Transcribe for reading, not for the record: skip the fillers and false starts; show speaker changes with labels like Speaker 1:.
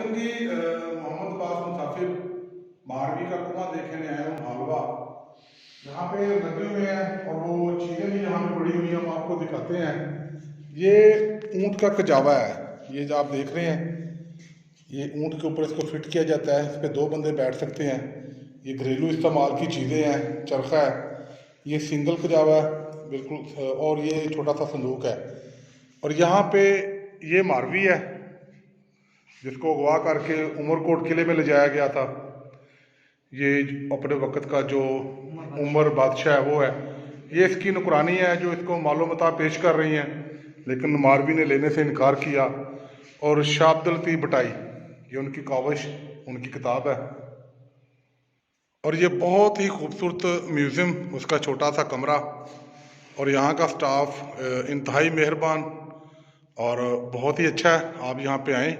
Speaker 1: जंगी मोहम्मद अब्बास मुसाफिर मारवी का कुआं देखने आए हूँ हालवा। यहाँ पे लगे हुए हैं और वो चीज़ें भी यहाँ पे पड़ी हुई हैं, हम आपको दिखाते हैं। ये ऊँट का कजावा है, ये जो आप देख रहे हैं, ये ऊँट के ऊपर इसको फिट किया जाता है। इस पर 2 बंदे बैठ सकते हैं। ये घरेलू इस्तेमाल की चीज़ें हैं, चरखा है, ये सिंगल कजावा है बिल्कुल, और ये छोटा सा संदूक है। और यहाँ पे ये मारवी है जिसको अगवा करके उमरकोट किले में ले जाया गया था। ये अपने वक़्त का जो उमर बादशाह है वो है। ये इसकी नुकरानी है जो इसको मालूमता पेश कर रही हैं, लेकिन मारवी ने लेने से इनकार किया। और शाह अब्दुल लतीफ़ भटाई, ये उनकी काविश, उनकी किताब है। और ये बहुत ही खूबसूरत म्यूज़ियम, उसका छोटा सा कमरा, और यहाँ का स्टाफ इंतहाई मेहरबान और बहुत ही अच्छा है। आप यहाँ पे आएँ।